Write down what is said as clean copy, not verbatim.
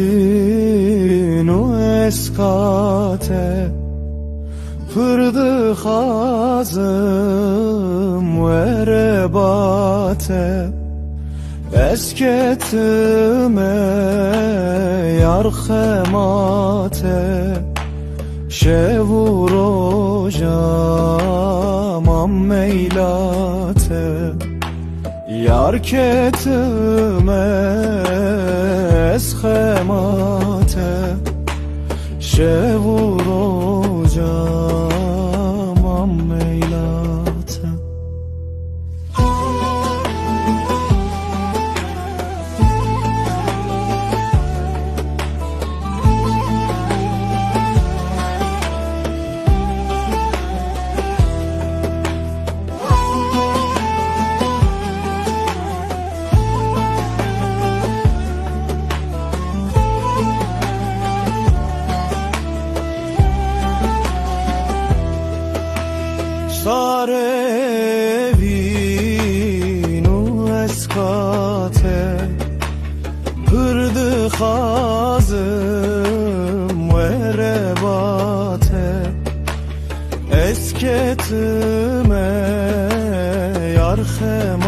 Sarevinu eskate Pırdı hazım verebate Esketime yarhemate Şevurojam ammeylate Yar ketime eshemate Şevurojam ammeylate Sarevinu eskate Pırdı hazım verebate Esketime yarhem